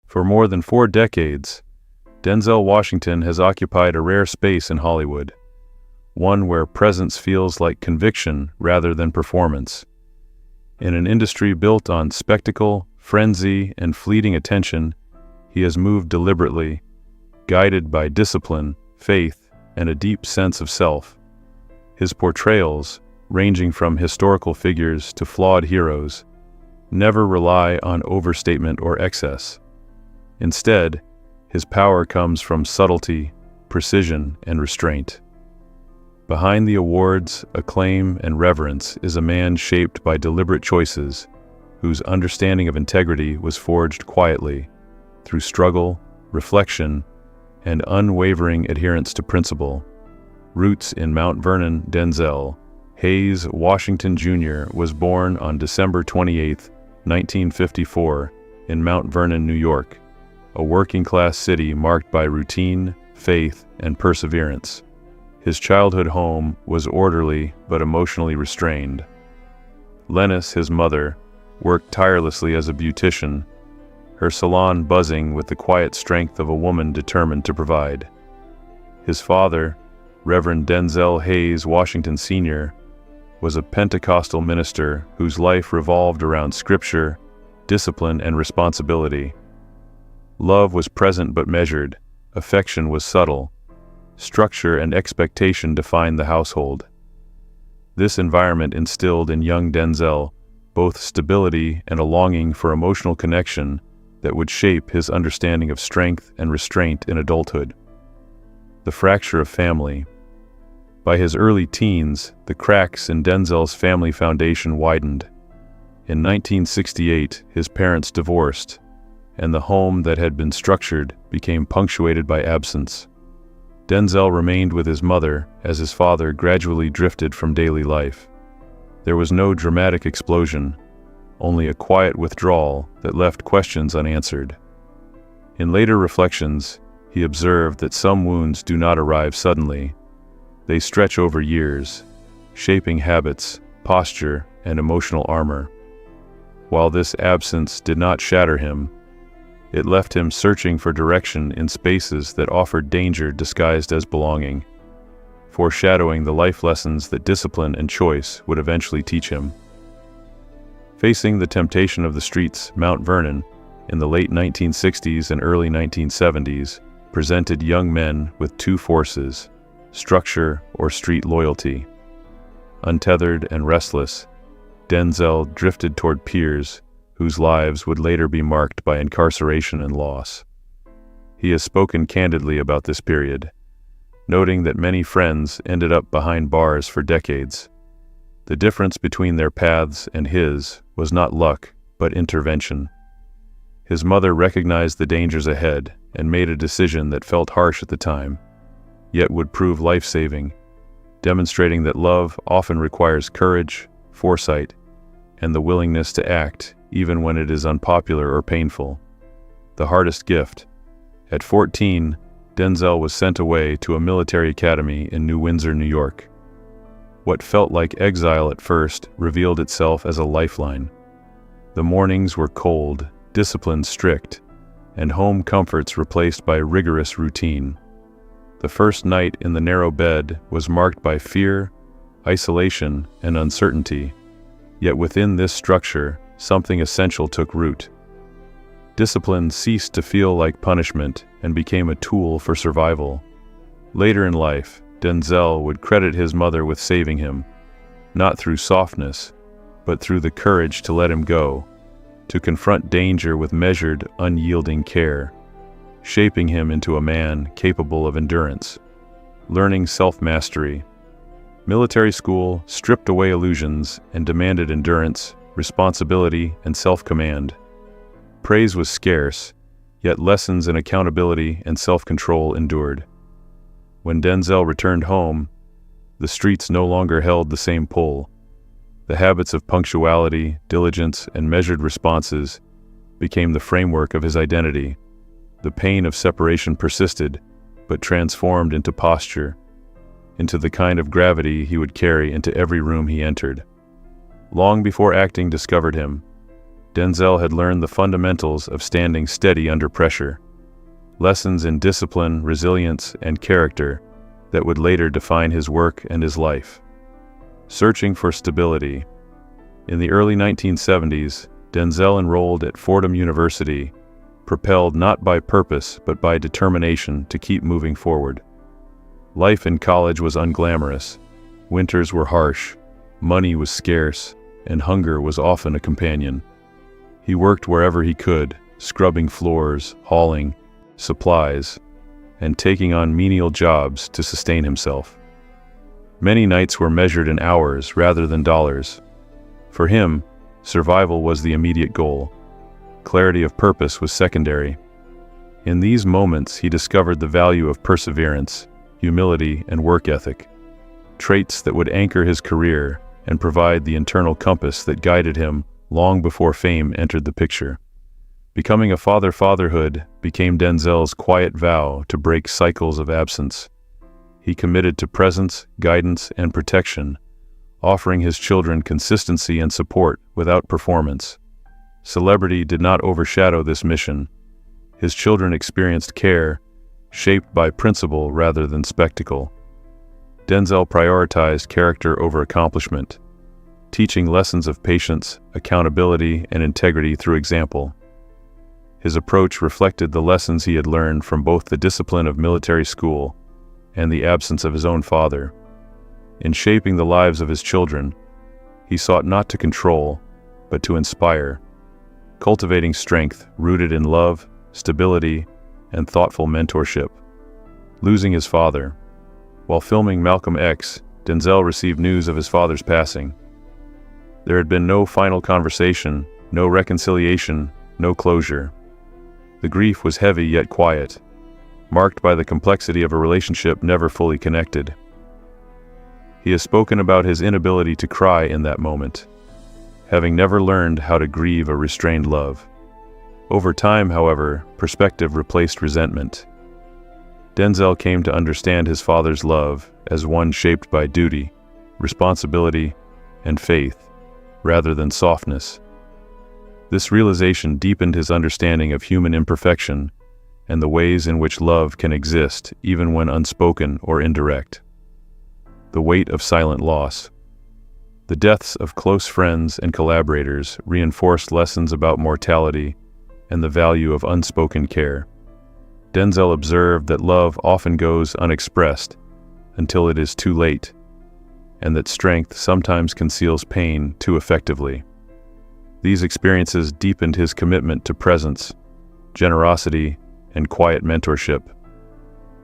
For more than 4 decades, Denzel Washington has occupied a rare space in Hollywood, one where presence feels like conviction rather than performance. In an industry built on spectacle, frenzy, and fleeting attention, he has moved deliberately, guided by discipline, faith, and a deep sense of self. His portrayals, ranging from historical figures to flawed heroes, never rely on overstatement or excess. Instead, his power comes from subtlety, precision, and restraint. Behind the awards, acclaim, and reverence is a man shaped by deliberate choices, whose understanding of integrity was forged quietly, through struggle, reflection, and unwavering adherence to principle. Roots in Mount Vernon, Denzel Hayes Washington Jr. was born on December 28, 1954, in Mount Vernon, New York, a working-class city marked by routine, faith, and perseverance. His childhood home was orderly but emotionally restrained. Lennis, his mother, worked tirelessly as a beautician, her salon buzzing with the quiet strength of a woman determined to provide. His father, Reverend Denzel Hayes Washington Sr., was a Pentecostal minister whose life revolved around scripture, discipline, and responsibility. Love was present but measured, affection was subtle, structure and expectation defined the household. This environment instilled in young Denzel both stability and a longing for emotional connection that would shape his understanding of strength and restraint in adulthood. The fracture of family. By his early teens, the cracks in Denzel's family foundation widened. In 1968, his parents divorced, and the home that had been structured became punctuated by absence. Denzel remained with his mother as his father gradually drifted from daily life. There was no dramatic explosion, only a quiet withdrawal that left questions unanswered. In later reflections, he observed that some wounds do not arrive suddenly. They stretch over years, shaping habits, posture, and emotional armor. While this absence did not shatter him, it left him searching for direction in spaces that offered danger disguised as belonging, foreshadowing the life lessons that discipline and choice would eventually teach him. Facing the temptation of the streets, Mount Vernon, in the late 1960s and early 1970s, presented young men with two forces: structure or street loyalty. Untethered and restless, Denzel drifted toward peers whose lives would later be marked by incarceration and loss. He has spoken candidly about this period, noting that many friends ended up behind bars for decades. The difference between their paths and his was not luck, but intervention. His mother recognized the dangers ahead and made a decision that felt harsh at the time, yet would prove life-saving, demonstrating that love often requires courage, foresight, and the willingness to act even when it is unpopular or painful. The hardest gift. At 14, Denzel was sent away to a military academy in New Windsor, New York. What felt like exile at first revealed itself as a lifeline. The mornings were cold, discipline strict, and home comforts replaced by rigorous routine. The first night in the narrow bed was marked by fear, isolation, and uncertainty. Yet within this structure, something essential took root. Discipline ceased to feel like punishment and became a tool for survival. Later in life, Denzel would credit his mother with saving him, not through softness, but through the courage to let him go, to confront danger with measured, unyielding care, shaping him into a man capable of endurance. Learning self-mastery. Military school stripped away illusions and demanded endurance, responsibility, and self-command. Praise was scarce, yet lessons in accountability and self-control endured. When Denzel returned home, the streets no longer held the same pull. The habits of punctuality, diligence, and measured responses became the framework of his identity. The pain of separation persisted, but transformed into posture, into the kind of gravity he would carry into every room he entered. Long before acting discovered him, Denzel had learned the fundamentals of standing steady under pressure, lessons in discipline, resilience, and character that would later define his work and his life. Searching for stability. In the early 1970s, Denzel enrolled at Fordham University, propelled not by purpose but by determination to keep moving forward. Life in college was unglamorous. Winters were harsh, money was scarce, and hunger was often a companion. He worked wherever he could, scrubbing floors, hauling supplies, and taking on menial jobs to sustain himself. Many nights were measured in hours rather than dollars. For him, survival was the immediate goal. Clarity of purpose was secondary. In these moments, he discovered the value of perseverance, humility, and work ethic, traits that would anchor his career and provide the internal compass that guided him long before fame entered the picture. Becoming a fatherhood became Denzel's quiet vow to break cycles of absence. He committed to presence, guidance, and protection, offering his children consistency and support without performance. Celebrity did not overshadow this mission. His children experienced care, shaped by principle rather than spectacle. Denzel prioritized character over accomplishment, teaching lessons of patience, accountability, and integrity through example. His approach reflected the lessons he had learned from both the discipline of military school and the absence of his own father. In shaping the lives of his children, he sought not to control, but to inspire, cultivating strength rooted in love, stability, and thoughtful mentorship. Losing his father. While filming Malcolm X, Denzel received news of his father's passing. There had been no final conversation, no reconciliation, no closure. The grief was heavy yet quiet, marked by the complexity of a relationship never fully connected. He has spoken about his inability to cry in that moment, having never learned how to grieve a restrained love. Over time, however, perspective replaced resentment. Denzel came to understand his father's love as one shaped by duty, responsibility, and faith, rather than softness. This realization deepened his understanding of human imperfection and the ways in which love can exist even when unspoken or indirect. The weight of silent loss. The deaths of close friends and collaborators reinforced lessons about mortality and the value of unspoken care. Denzel observed that love often goes unexpressed until it is too late, and that strength sometimes conceals pain too effectively. These experiences deepened his commitment to presence, generosity, and quiet mentorship.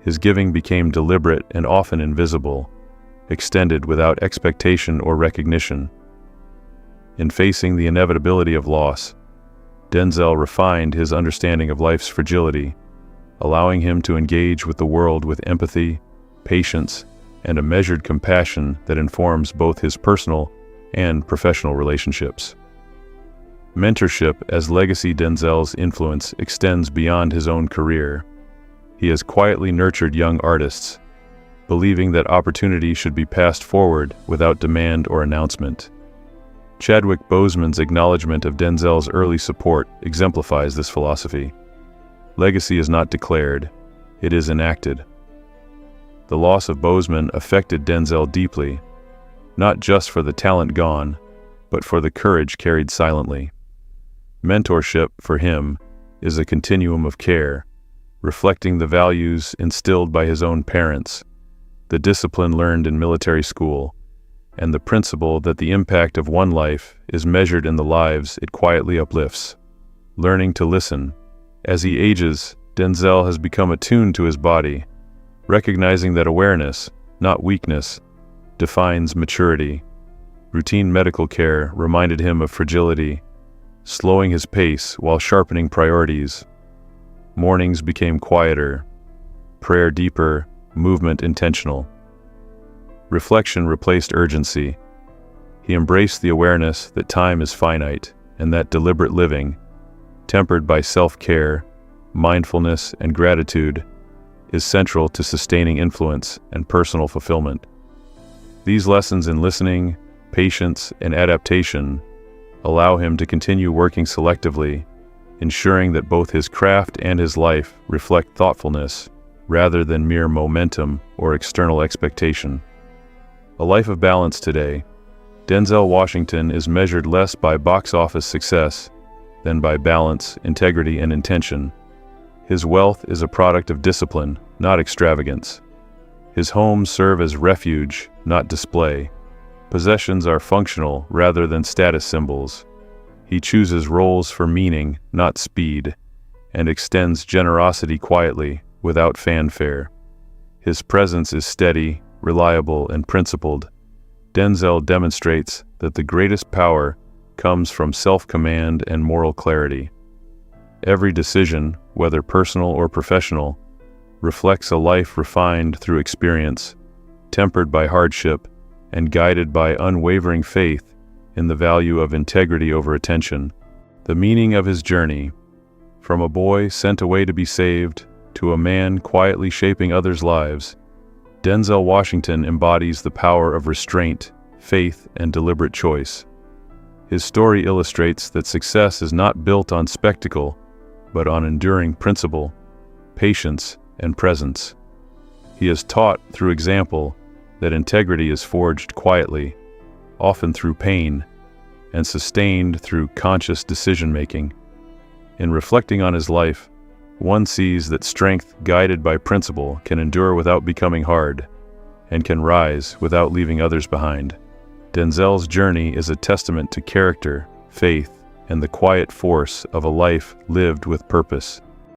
His giving became deliberate and often invisible, extended without expectation or recognition. In facing the inevitability of loss, Denzel refined his understanding of life's fragility, allowing him to engage with the world with empathy, patience, and a measured compassion that informs both his personal and professional relationships. Mentorship as legacy. Denzel's influence extends beyond his own career. He has quietly nurtured young artists, believing that opportunity should be passed forward without demand or announcement. Chadwick Boseman's acknowledgement of Denzel's early support exemplifies this philosophy. Legacy is not declared, it is enacted. The loss of Boseman affected Denzel deeply, not just for the talent gone, but for the courage carried silently. Mentorship, for him, is a continuum of care, reflecting the values instilled by his own parents, the discipline learned in military school, and the principle that the impact of one life is measured in the lives it quietly uplifts. Learning to listen. As he ages, Denzel has become attuned to his body, recognizing that awareness, not weakness, defines maturity. Routine medical care reminded him of fragility, slowing his pace while sharpening priorities. Mornings became quieter, prayer deeper, movement intentional. Reflection replaced urgency. He embraced the awareness that time is finite and that deliberate living, tempered by self-care, mindfulness, and gratitude, is central to sustaining influence and personal fulfillment. These lessons in listening, patience, and adaptation allow him to continue working selectively, ensuring that both his craft and his life reflect thoughtfulness rather than mere momentum or external expectation. A life of balance today. Denzel Washington is measured less by box office success than by balance, integrity, and intention. His wealth is a product of discipline, not extravagance. His homes serve as refuge, not display. Possessions are functional rather than status symbols. He chooses roles for meaning, not speed, and extends generosity quietly, without fanfare. His presence is steady, reliable, and principled. Denzel demonstrates that the greatest power comes from self-command and moral clarity. Every decision, whether personal or professional, reflects a life refined through experience, tempered by hardship, and guided by unwavering faith in the value of integrity over attention. The meaning of his journey, from a boy sent away to be saved to a man quietly shaping others' lives, Denzel Washington embodies the power of restraint, faith, and deliberate choice. His story illustrates that success is not built on spectacle, but on enduring principle, patience, and presence. He has taught through example that integrity is forged quietly, often through pain, and sustained through conscious decision-making. In reflecting on his life, one sees that strength guided by principle can endure without becoming hard, and can rise without leaving others behind. Denzel's journey is a testament to character, faith, and the quiet force of a life lived with purpose.